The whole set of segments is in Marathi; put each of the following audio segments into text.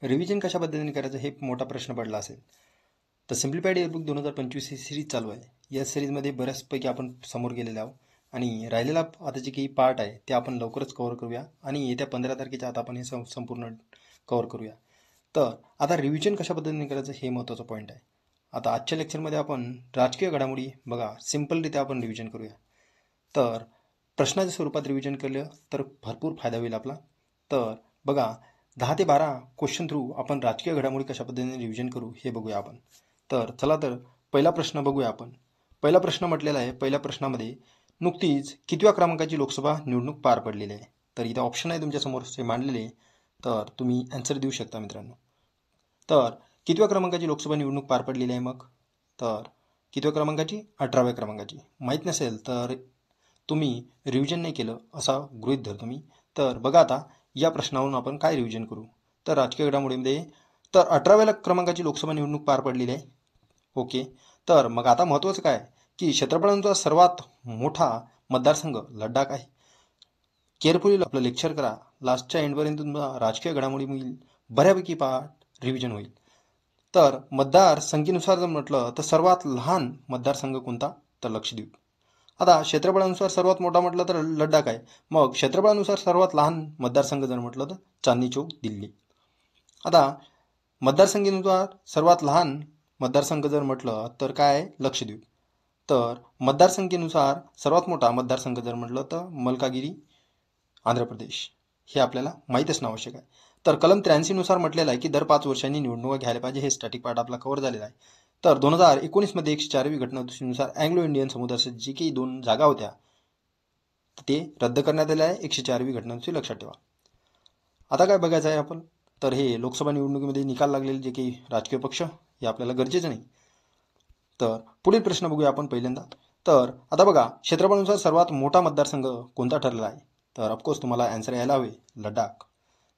रिव्हिजन कशा पद्धतीने करायचं हे मोठा प्रश्न पडला असेल. तर सिम्प्लिफाईड ईयरबुक 2025 ही सिरीज चालू आहे. या सिरीजमध्ये बऱ्याचपैकी आपण समोर गेलेले आहोत आणि राहिलेला आता जे काही पार्ट आहे ते आपण लवकरच कव्हर करूया आणि येत्या 15 तारखेच्या आत आपण हे संपूर्ण कव्हर करूया. तर आता रिव्हिजन कशा पद्धतीने करायचं हे महत्त्वाचं पॉईंट आहे. आता आजच्या लेक्चरमध्ये आपण राजकीय घडामोडी बघा सिम्पलरित्या आपण रिव्हिजन करूया. तर प्रश्नाच्या स्वरूपात रिव्हिजन केलं तर भरपूर फायदा होईल आपला. तर बघा 10 ते 12 क्वेश्चन थ्रू आपण राजकीय घडामोडी कशा पद्धतीने रिव्हिजन करू हे बघूया आपण. तर चला तर पहिला प्रश्न बघूया आपण. पहिला प्रश्न म्हटलेला आहे. पहिल्या प्रश्नामध्ये नुकतीच कितव्या क्रमांकाची लोकसभा निवडणूक पार पडलेली आहे. तर इथे ऑप्शन आहे तुमच्यासमोर ते मांडलेले, तर तुम्ही आन्सर देऊ शकता मित्रांनो. तर कितव्या क्रमांकाची लोकसभा निवडणूक पार पडलेली आहे मग? तर कितव्या क्रमांकाची? 18व्या क्रमांकाची. माहीत नसेल तर तुम्ही रिव्हिजन नाही केलं असा गृहीत धरतो मी. तर बघा आता या प्रश्नावरून आपण काय रिव्हिजन करू. तर राजकीय घडामोडीमध्ये तर 18व्या क्रमांकाची लोकसभा निवडणूक पार पडलेली आहे. ओके. तर मग आता महत्त्वाचं काय की क्षेत्रफळाचा सर्वात मोठा मतदारसंघ लडाख आहे. केअरफुली आपलं लेक्चर करा. लास्टच्या एंडपर्यंत तुम्हाला राजकीय घडामोडीमधील बऱ्यापैकी पार्ट रिव्हिजन होईल. तर मतदारसंख्येनुसार जर म्हटलं तर सर्वात लहान मतदारसंघ कोणता? तर लक्षद्वीप. आता क्षेत्रफळानुसार सर्वात मोठा म्हटलं तर लडाख आहे. मग क्षेत्रफळानुसार सर्वात लहान मतदारसंघ जर म्हटलं तर चांदनी चौक दिल्ली. आता मतदारसंख्येनुसार सर्वात लहान मतदारसंघ जर म्हटलं तर काय आहे? लक्षद्वीप. तर मतदारसंख्येनुसार सर्वात मोठा मतदारसंघ जर म्हटलं तर मलकागिरी आंध्र प्रदेश. हे आपल्याला माहीत असणं आवश्यक आहे. तर कलम 83 नुसार म्हटलेलं आहे की दर 5 वर्षांनी निवडणुका घ्यायला पाहिजे. हे स्टॅटिक पार्ट आपला कव्हर झालेला आहे. तर 2019 मध्ये 104वी घटनादुरुस्तीनुसार अँग्लो इंडियन समुदायासाठी जी काही 2 जागा होत्या ते रद्द करण्यात आले आहे. 104वी घटनादुरुस्ती लक्षात ठेवा. आता काय बघायचं आहे आपण. तर हे लोकसभा निवडणुकीमध्ये निकाल लागलेले जे काही राजकीय पक्ष हे आपल्याला गरजेचं नाही. तर पुढील प्रश्न बघूया आपण पहिल्यांदा. तर आता बघा क्षेत्रफळानुसार सर्वात मोठा मतदारसंघ कोणता ठरलेला आहे? तर ऑफकोर्स तुम्हाला आन्सर यायला हवे लडाख.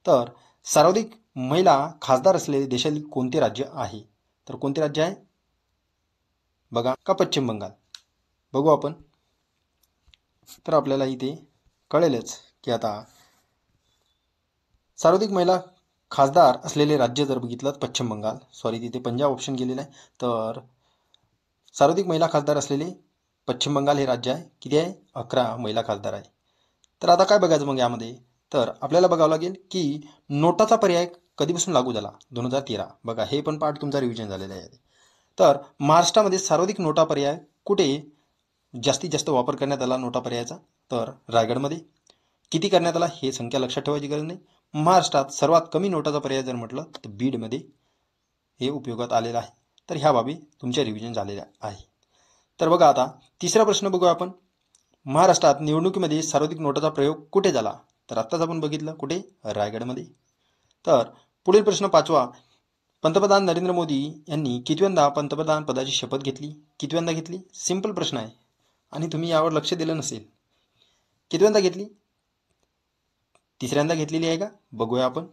तर सर्वाधिक महिला खासदार असलेले देशातील कोणते राज्य आहे? तर कोणते राज्य आहे? बघा का पश्चिम बंगाल. बघू आपण. तर आपल्याला इथे कळेलच की आता सर्वाधिक महिला खासदार असलेले राज्य जर बघितलं पश्चिम बंगाल, सॉरी तिथे पंजाब ऑप्शन गेलेलं आहे. तर सर्वाधिक महिला खासदार असलेले पश्चिम बंगाल हे राज्य आहे. किती आहे? 11 महिला खासदार आहे. तर आता काय बघायचं मग यामध्ये. तर आपल्याला बघावं लागेल की नोटाचा पर्याय कधीपासून लागू झाला? 2013. बघा हे पण पार्ट तुमचा रिव्हिजन झालेला आहे. तर महाराष्ट्रामध्ये सर्वाधिक नोटा पर्याय कुठे जास्तीत जास्त वापर करण्यात आला नोटा पर्यायाचा? तर रायगडमध्ये. किती करण्यात आला हे संख्या लक्षात ठेवायची गरज नाही. महाराष्ट्रात सर्वात कमी नोटाचा पर्याय जर म्हटलं तर बीडमध्ये हे उपयोगात आलेलं आहे. तर ह्या बाबी तुमच्या रिव्हिजन झालेल्या आहे. तर बघा आता तिसरा प्रश्न बघूया आपण. महाराष्ट्रात निवडणुकीमध्ये सर्वाधिक नोटाचा प्रयोग कुठे झाला? तर आत्ताच आपण बघितलं कुठे? रायगडमध्ये. तर पुढील प्रश्न 5वा. पंतप्रधान नरेंद्र मोदी यांनी कितव्यांदा पंतप्रधान पदाची शपथ घेतली? कितव्यांदा घेतली? सिंपल प्रश्न आहे आणि तुम्ही यावर लक्ष दिलं नसेल. कितव्यांदा घेतली? तिसऱ्यांदा घेतलेली आहे का? बघूया आपण.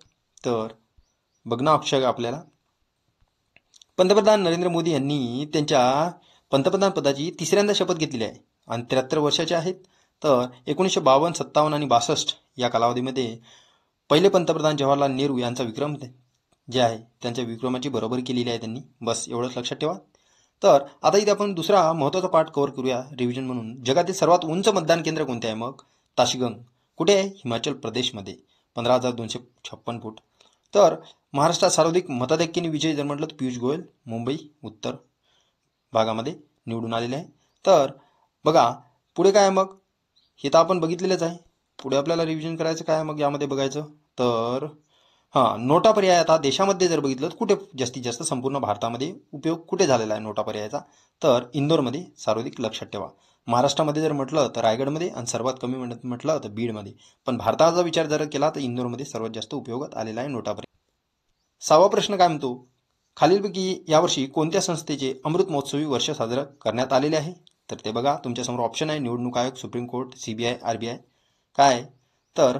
तर बघणं आवश्यक आपल्याला. पंतप्रधान नरेंद्र मोदी यांनी त्यांच्या पंतप्रधान पदाची तिसऱ्यांदा शपथ घेतलेली आहे आणि 73 वर्षाचे आहेत. तर 1952, 57 आणि 62 या कालावधीमध्ये पहिले पंतप्रधान जवाहरलाल नेहरू यांचा विक्रम जे आहे त्यांच्या विक्रमाची बरोबरी केलेली आहे त्यांनी. बस एवढंच लक्षात ठेवा. तर आता इथे आपण दुसरा महत्त्वाचा पार्ट कव्हर करूया रिव्हिजन म्हणून. जगातील सर्वात उंच मतदान केंद्र कोणते आहे मग? ताशगंग. कुठे आहे? हिमाचल प्रदेशमध्ये. 15,256 फूट. तर महाराष्ट्रात सर्वाधिक मताधिक्याने विजय जर म्हटलं तर पियुष गोयल मुंबई उत्तर भागामध्ये निवडून आलेले आहे. तर बघा पुढे काय आहे मग? हे तर आपण बघितलेलंच आहे. पुढे आपल्याला रिव्हिजन करायचं काय मग यामध्ये बघायचं. तर नोटा पर्याय आता देशामध्ये जर बघितलं तर कुठे जास्तीत जास्त संपूर्ण भारतामध्ये उपयोग कुठे झालेला आहे नोटा पर्यायाचा? तर इंदोरमध्ये सर्वाधिक लक्षात ठेवा. महाराष्ट्रामध्ये जर म्हटलं तर रायगडमध्ये आणि सर्वात कमी म्हटलं तर बीडमध्ये. पण भारताचा विचार जर केला तर इंदोरमध्ये सर्वात जास्त उपयोगात आलेला आहे नोटा पर्याय. 6वा प्रश्न काय म्हणतो? खालीलपैकी यावर्षी कोणत्या संस्थेचे अमृत महोत्सवी वर्ष साजरं करण्यात आलेले आहे? तर ते बघा तुमच्यासमोर ऑप्शन आहे. निवडणूक आयोग, सुप्रीम कोर्ट, CBI, RBI. काय? तर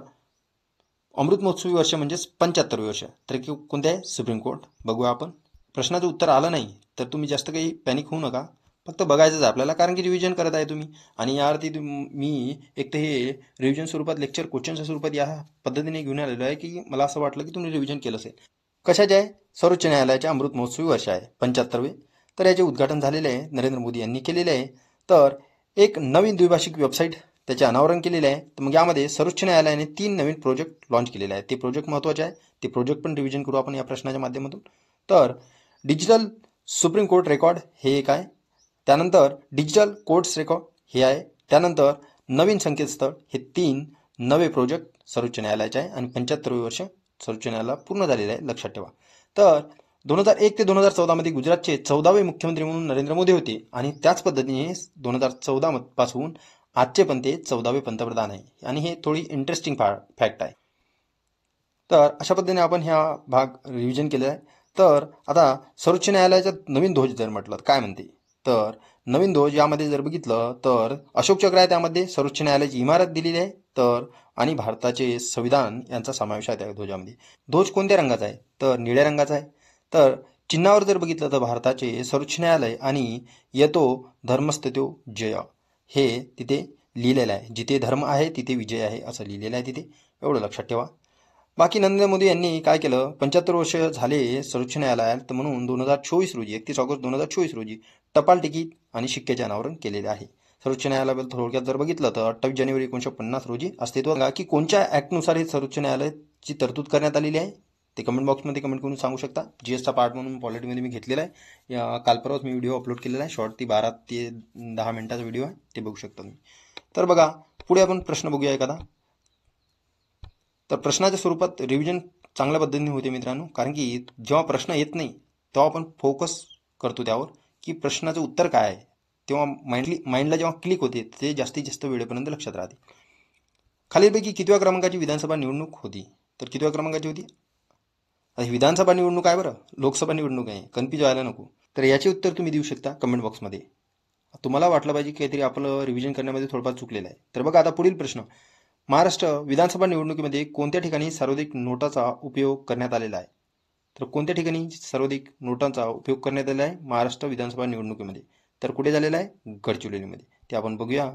अमृत महोत्सवी वर्ष म्हणजेच 75 वर्ष. तर कोणते आहे? Supreme court. बघूया आपण. प्रश्नाचं उत्तर आलं नाही तर तुम्ही जास्त काही पॅनिक होऊ नका. फक्त बघायचंच आहे आपल्याला, कारण की रिव्हिजन करत आहे तुम्ही. आणि यावरती मी एक तर हे रिव्हिजन स्वरूपात लेक्चर क्वेश्चनच्या स्वरूपात या पद्धतीने घेऊन आलेलो आहे की मला असं वाटलं की तुम्ही रिव्हिजन केलं असेल. कशाचे आहे? सर्वोच्च न्यायालयाच्या अमृत महोत्सवी वर्ष आहे 75वे. तर याचे उद्घाटन झालेले आहे, नरेंद्र मोदी यांनी केलेले आहे. तर एक नवीन द्विभाषिक वेबसाईट त्याचे अनावरण केलेले आहे. तर मग यामध्ये सर्वोच्च न्यायालयाने 3 नवीन प्रोजेक्ट लॉन्च केलेले आहेत. ते प्रोजेक्ट महत्त्वाचे आहे. ते प्रोजेक्ट पण रिव्हिजन करू आपण या प्रश्नाच्या माध्यमातून. तर डिजिटल सुप्रीम कोर्ट रेकॉर्ड हे एक आहे. त्यानंतर डिजिटल कोर्ट्स रेकॉर्ड हे आहे. त्यानंतर नवीन संकेतस्थळ हे 3 नवे प्रोजेक्ट सर्वोच्च न्यायालयाचे आहे आणि 75वे वर्ष सर्वोच्च न्यायालय पूर्ण झालेलं आहे, लक्षात ठेवा. तर 2001 ते 2014 मध्ये गुजरातचे 14वे मुख्यमंत्री म्हणून नरेंद्र मोदी होते आणि त्याच पद्धतीने 2014 पासून आजचे पण ते 14वे पंतप्रधान आहे आणि हे थोडी इंटरेस्टिंग फॅक्ट आहे. तर अशा पद्धतीने आपण ह्या भाग रिव्हिजन केलेला आहे. तर आता सर्वोच्च न्यायालयाचा नवीन ध्वज जर म्हटलं काय म्हणते, तर नवीन ध्वज यामध्ये जर बघितलं तर अशोक चक्र आहे, त्यामध्ये सर्वोच्च न्यायालयाची इमारत दिलेली आहे, तर आणि भारताचे संविधान यांचा समावेश आहे त्या ध्वजामध्ये. ध्वज कोणत्या रंगाचा आहे? तर निळ्या रंगाचा आहे. तर चिन्हावर जर बघितलं तर भारताचे सर्वोच्च न्यायालय आणि यतो धर्मस्थतो जय हे तिथे लिहिलेलं आहे. जिथे धर्म आहे तिथे विजय आहे असं लिहिलेलं आहे तिथे, एवढं लक्षात ठेवा. बाकी नरेंद्र मोदी यांनी काय केलं, 75 वर्ष झाले सर्वोच्च न्यायालयात, तर म्हणून 2024 रोजी 31 ऑगस्ट 2024 रोजी टपाल तिकीट आणि शिक्क्याचे अनावरण केलेले आहे. सर्वोच्च न्यायालयाबद्दल थोडक्यात जर बघितलं तर 28 जानेवारी 1950 रोजी अस्तित्वात की कोणत्या ॲक्टनुसार हे सर्वोच्च न्यायालयाची तरतूद करण्यात आलेली आहे ते कमेंट बॉक्समध्ये कमेंट करून सांगू शकता. जीएसचा पार्ट म्हणून पॉलिटीमध्ये मी घेतलेला आहे. काल परवाच मी व्हिडिओ अपलोड केलेला आहे, शॉर्ट ती 12 ते 10 मिनिटाचा व्हिडिओ आहे, ते बघू शकता तुम्ही. तर बघा पुढे आपण प्रश्न बघूया एखादा. तर प्रश्नाच्या स्वरूपात रिव्हिजन चांगल्या पद्धतीने होते मित्रांनो, कारण की जेव्हा प्रश्न येत नाही तेव्हा आपण फोकस करतो त्यावर की प्रश्नाचं उत्तर काय आहे, तेव्हा माइंडला जेव्हा क्लिक होते ते जास्तीत जास्त वेळेपर्यंत लक्षात राहते. खालीलपैकी कितव्या क्रमांकाची विधानसभा निवडणूक होती? तर कितव्या क्रमांकाची होती? विधानसभा निवडणूक आहे बरं, लोकसभा निवडणूक आहे, कन्फ्यूज व्हायला नको. तर याचे उत्तर तुम्ही देऊ शकता कमेंट बॉक्समध्ये. तुम्हाला वाटलं पाहिजे काहीतरी आपलं रिव्हिजन करण्यामध्ये थोडंफार चुकलेलं आहे. तर बघा आता पुढील प्रश्न, महाराष्ट्र विधानसभा निवडणुकीमध्ये कोणत्या ठिकाणी सर्वाधिक नोटाचा उपयोग करण्यात आलेला आहे? तर कोणत्या ठिकाणी सर्वाधिक नोटांचा उपयोग करण्यात आलेला आहे महाराष्ट्र विधानसभा निवडणुकीमध्ये? तर कुठे झालेला आहे? गडचिरोलीमध्ये. ते आपण बघूया.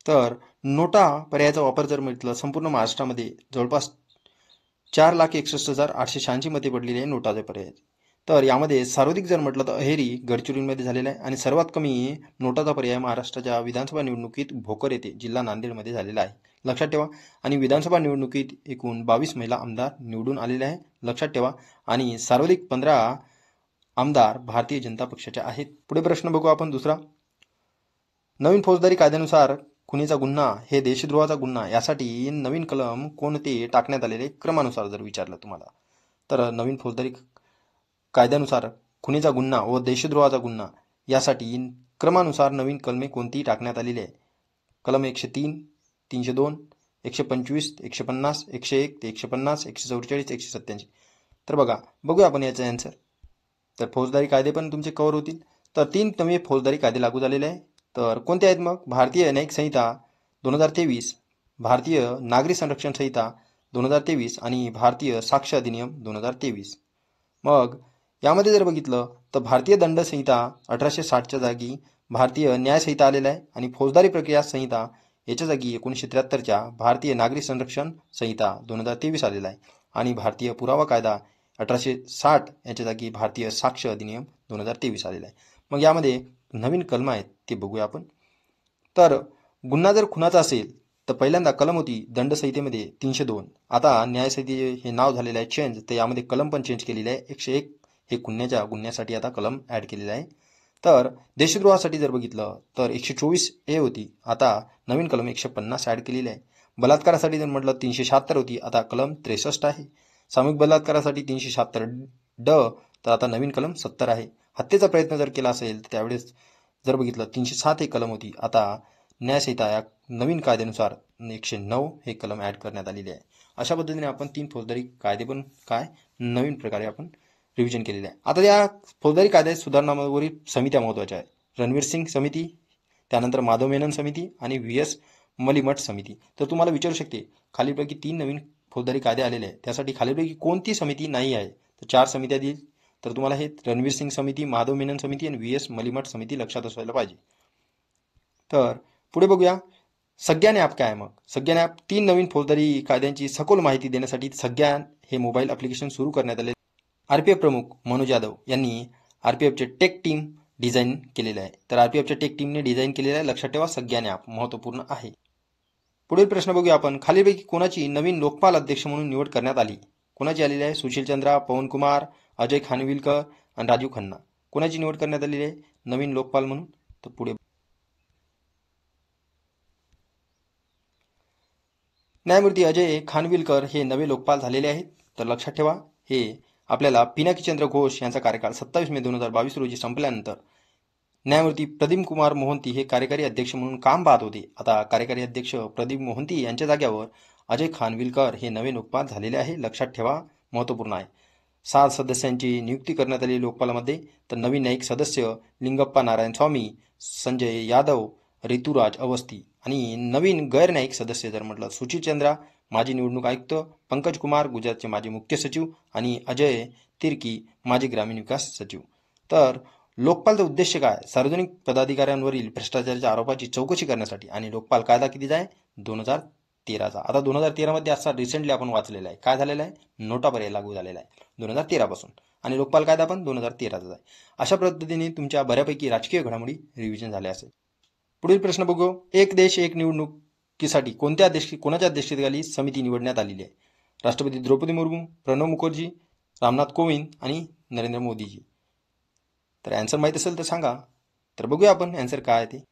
तर नोटा पर्यायाचा वापर जर म्हटलं संपूर्ण महाराष्ट्रामध्ये जवळपास 4,61,886 मते पडलेली आहे नोटाच्या पर्यायाची. तर यामध्ये सर्वाधिक जर म्हटलं तर अहेरी गडचिरोलीमध्ये झालेला आहे आणि सर्वात कमी नोटाचा पर्याय महाराष्ट्राच्या विधानसभा निवडणुकीत भोकर येथे जिल्हा नांदेडमध्ये झालेला आहे, लक्षात ठेवा. आणि विधानसभा निवडणुकीत एकूण 22 महिला आमदार निवडून आलेले आहे, लक्षात ठेवा. आणि सर्वाधिक 15 आमदार भारतीय जनता पक्षाचे आहेत. पुढे प्रश्न बघू आपण दुसरा. नवीन फौजदारी कायद्यानुसार खुनीचा गुन्हा हे देशद्रोहाचा गुन्हा यासाठी नवीन कलम कोणते टाकण्यात आलेले क्रमानुसार जर विचारलं तुम्हाला, तर नवीन फौजदारी कायद्यानुसार खुनीचा गुन्हा व देशद्रोहाचा गुन्हा यासाठी क्रमानुसार नवीन कलमे कोणतीही टाकण्यात आलेली आहे. कलम 103, 302, 125, 150, 101 ते 150, 144, 187. तर बघूया आपण याचा आन्सर. तर फौजदारी कायदे पण तुमचे कव्हर होतील. तर 3 नवे फौजदारी कायदे लागू झालेले आहे. तर कोणते आहेत मग? भारतीय न्यायिक संहिता 2023, भारतीय नागरी संरक्षण संहिता 2023 आणि भारतीय साक्ष अधिनियम 2023. मग यामध्ये जर बघितलं तर भारतीय दंड संहिता 1860च्या जागी भारतीय न्याय संहिता आलेला आहे आणि फौजदारी प्रक्रिया संहिता याच्या जागी 1973च्या भारतीय नागरी संरक्षण संहिता 2023 आलेला आहे आणि भारतीय पुरावा कायदा 1860 याच्या जागी भारतीय साक्ष अधिनियम 2023 आलेला आहे. मग यामध्ये नवीन कलम आहेत ते बघूया आपण. तर गुन्हा जर खुनाचा असेल तर पहिल्यांदा कलम होती दंडसंहितेमध्ये 302, आता न्यायसंहिते हे नाव झालेलं आहे चेंज, तर यामध्ये कलम पण चेंज केलेले आहे. 101 हे खुन्याच्या गुन्ह्यासाठी आता कलम ॲड केलेला आहे. तर देशद्रोहासाठी जर बघितलं तर 124A होती, आता नवीन कलम 150 ॲड केलेली आहे. बलात्कारासाठी जर म्हटलं 376 होती, आता कलम 63 आहे. सामूहिक बलात्कारासाठी 376D, तर आता नवीन कलम 70 आहे. हत्येचा प्रयत्न जर केला असेल तर त्यावेळेस जर बघितलं 307 हे कलम होती, आता न्यायसंहिता या नवीन कायद्यानुसार 109 हे कलम ॲड करण्यात आलेले आहे. अशा पद्धतीने आपण 3 फौजदारी कायदे पण नवीन प्रकारे आपण रिव्हिजन केलेले आहे. आता या फौजदारी कायद्यात सुधारणांवरील समित्या महत्त्वाच्या आहेत. रणवीर सिंग समिती, त्यानंतर माधव मेनन समिती आणि VS मलिमठ समिती. तर तुम्हाला विचारू शकते खालीलपैकी 3 नवीन फौजदारी कायदे आलेले आहेत, त्यासाठी खालीलपैकी कोणती समिती नाही आहे? तर 4 समित्या देईल. तर तुम्हाला हे रणवीर सिंग समिती, माधव मेनन समिती आणि VS मलिमठ समिती लक्षात असायला पाहिजे. तर पुढे बघूया सज्ञान ॲप काय आहे. मग सज्ञान ॲप 3 नवीन फौजदारी कायद्यांची सखोल माहिती देण्यासाठी सज्ञान हे मोबाईल ॲप्लिकेशन सुरू करण्यात आले. RPF प्रमुख मनोज यादव यांनी RPFचे टेक टीम डिझाईन केलेले आहे. तर RPFच्या टेक टीमने डिझाईन केलेलं आहे. लक्षात ठेवा, सगळ्यांनी महत्त्वपूर्ण आहे. पुढील प्रश्न बघूया आपण. खालीलपैकी कोणाची नवीन लोकपाल अध्यक्ष म्हणून निवड करण्यात आली? कोणाची आलेली आहे? सुशील चंद्रा, पवन कुमार, अजय खानविलकर आणि राजीव खन्ना. कोणाची निवड करण्यात आलेली आहे नवीन लोकपाल म्हणून? तर पुढे न्यायमूर्ती अजय खानविलकर हे नवे लोकपाल झालेले आहेत. तर लक्षात ठेवा, हे आपल्याला पिनाकीचंद्र घोष यांचा कार्यकाळ 27 मे 2022 रोजी संपल्यानंतर न्यायमूर्ती प्रदीप कुमार मोहंती हे कार्यकारी अध्यक्ष म्हणून काम पाहत होते. आता कार्यकारी अध्यक्ष प्रदीप मोहंती यांच्या जागेवर अजय खानविलकर हे नवे लोकपाल झालेले आहे. लक्षात ठेवा, महत्त्वपूर्ण आहे. 7 सदस्यांची नियुक्ती करण्यात आली लोकपालामध्ये. तर नवीन न्यायिक सदस्य लिंगप्पा नारायण स्वामी, संजय यादव, ऋतुराज अवस्थी आणि नवीन गैर न्यायिक सदस्य जर म्हटलं सुशील चंद्रा, माजी निवडणूक आयुक्त, पंकज कुमार, गुजरातचे माजी मुख्य सचिव आणि अजय तिर्की, माजी ग्रामीण विकास सचिव. तर लोकपालचा उद्देश काय? सार्वजनिक पदाधिकाऱ्यांवरील भ्रष्टाचाराच्या आरोपाची चौकशी करण्यासाठी. आणि लोकपाल कायदा कितीचा आहे? 2013चा. आता 2013मध्ये असा रिसेंटली आपण वाचलेला आहे. काय झालेला आहे? नोटापर्यंत लागू झालेला आहे 2013 पासून. आणि लोकपाल कायदा पण 2013चा आहे. अशा पद्धतीने तुमच्या बऱ्यापैकी राजकीय घडामोडी रिव्हिजन झाल्या असेल. पुढील प्रश्न बघू. एक देश एक निवडणुकीसाठी कोणाच्या अध्यक्षतेखाली समिती निवडण्यात आलेली आहे? राष्ट्रपती द्रौपदी मुर्मू, प्रणव मुखर्जी, रामनाथ कोविंद आणि नरेंद्र मोदीजी. तर ॲन्सर माहीत असेल तर सांगा. तर बघूया आपण ॲन्सर काय आहे ते.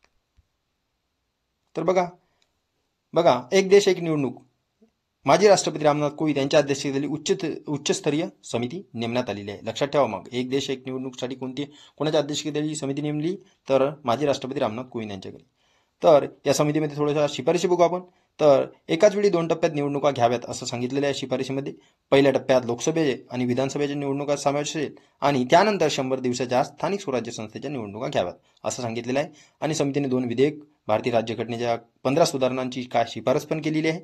तर बघा, एक देश एक निवडणूक माजी राष्ट्रपती रामनाथ कोविंद यांच्या अध्यक्षतेखाली उच्चस्तरीय समिती नेमण्यात आलेली आहे. लक्षात ठेवा, मग एक देश एक निवडणूकसाठी कोणाच्या अध्यक्षतेखाली समिती नेमली? तर माजी राष्ट्रपती रामनाथ कोविंद यांच्याकडे. तर या समितीमध्ये थोड्याशा शिफारशी बघू आपण. तर एकाच वेळी 2 टप्प्यात निवडणुका घ्याव्यात असं सांगितलेलं आहे शिफारशीमध्ये. पहिल्या टप्प्यात लोकसभे आणि विधानसभेच्या निवडणुका समावेश असेल आणि त्यानंतर 100 दिवसाच्या स्थानिक स्वराज्य संस्थेच्या निवडणुका घ्याव्यात असं सांगितलेलं आहे. आणि समितीने 2 विधेयक, भारतीय राज्यघटनेच्या 15 सुधारणांची शिफारस पण केलेली आहे.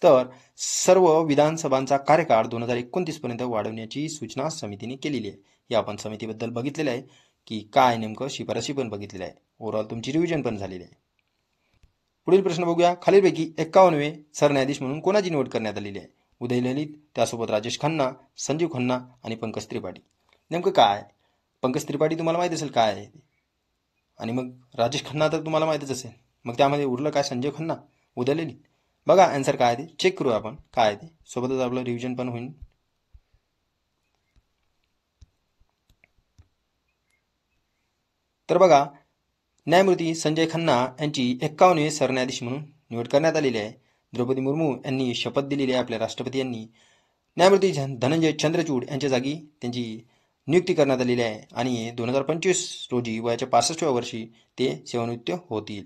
तर सर्व विधानसभांचा कार्यकाळ 2029 पर्यंत वाढवण्याची सूचना समितीने केलेली आहे. हे आपण समितीबद्दल बघितलेलं आहे की काय नेमकं शिफारशी पण बघितलेलं आहे. ओव्हरऑल तुमची रिव्हिजन पण झालेली आहे. पुढील प्रश्न बघूया. खालीलपैकी 51वे सरन्यायाधीश म्हणून कोणाची निवड करण्यात आलेली आहे? उदय ललित, त्यासोबत राजेश खन्ना, संजीव खन्ना आणि पंकज त्रिपाठी. नेमकं काय? पंकज त्रिपाठी तुम्हाला माहीत असेल काय आहे, आणि मग राजेश खन्ना तर तुम्हाला माहीतच असेल. मग त्यामध्ये उरलं काय? संजीव खन्ना, उदय ललित. बघा ॲन्सर काय आहे ते चेक करूया आपण काय आहे ते. सोबतच आपलं रिव्हिजन पण होईल. तर बघा, न्यायमूर्ती संजय खन्ना यांची 51वे सरन्यायाधीश म्हणून निवड करण्यात आलेली आहे. द्रौपदी मुर्मू यांनी शपथ दिलेली आहे आपल्या राष्ट्रपती यांनी. न्यायमूर्ती धनंजय चंद्रचूड यांच्या जागी त्यांची नियुक्ती करण्यात आलेली आहे आणि 2025 रोजी वयाच्या 65व्या वर्षी ते सेवानिवृत्त होतील.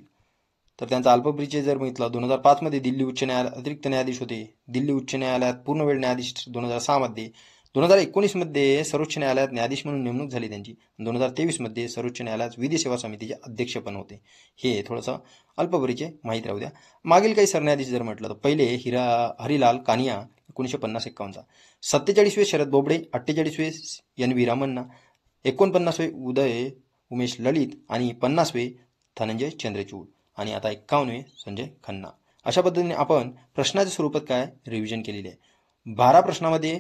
तर त्यांचा अल्पपरिचय जर म्हटलं, 2005 मध्ये दिल्ली उच्च न्यायालयात अतिरिक्त न्यायाधीश होते. दिल्ली उच्च न्यायालयात पूर्णवेळ न्यायाधीश 2006 मध्ये. 2019 मध्ये सर्वोच्च न्यायालयात न्यायाधीश म्हणून नेमणूक झाली त्यांची. 2023 मध्ये सर्वोच्च न्यायालयात विधी सेवा समितीचे अध्यक्ष पण होते. हे थोडंसं अल्पपरिचय माहीत राहू द्या. मागील काही सरन्यायाधीश जर म्हटलं तर पहिले हरिलाल कानिया 1950-51चा, 47वे शरद बोबडे, 48वे NV रामण्णा, 49वे उमेश ललित आणि 50वे धनंजय चंद्रचूड आणि आता 51वे संजय खन्ना. अशा पद्धतीने आपण प्रश्नाच्या स्वरूपात काय रिव्हिजन केलेली आहे. 12 प्रश्नामध्ये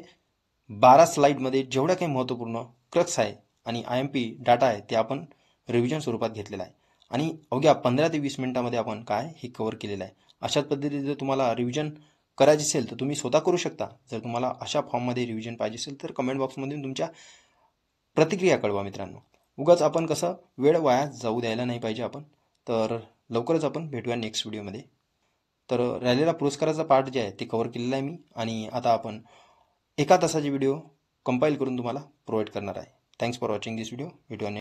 12 स्लाईडमध्ये जेवढ्या काही महत्त्वपूर्ण क्रक्स आहे आणि IMP डाटा आहे ते आपण रिव्हिजन स्वरूपात घेतलेला आहे आणि अवघ्या 15 ते 20 मिनिटांमध्ये आपण काय हे कव्हर केलेलं आहे. अशाच पद्धतीने जर तुम्हाला रिव्हिजन करायची असेल तर तुम्ही स्वतः करू शकता. जर तुम्हाला अशा फॉर्ममध्ये रिव्हिजन पाहिजे असेल तर कमेंट बॉक्समधून तुमच्या प्रतिक्रिया कळवा मित्रांनो. उगाच आपण कसं वेळ वाया जाऊ द्यायला नाही पाहिजे आपण. तर लवकरच आपण भेटूया नेक्स्ट व्हिडिओमध्ये. तर राहिलेला पुरस्काराचा पार्ट जे आहे ते कव्हर केलेला आहे मी आणि आता आपण 1 तासाचे व्हिडिओ कंपाईल करून तुम्हाला प्रोव्हाइड करणार आहे. Thanks for watching this video. भेटूया.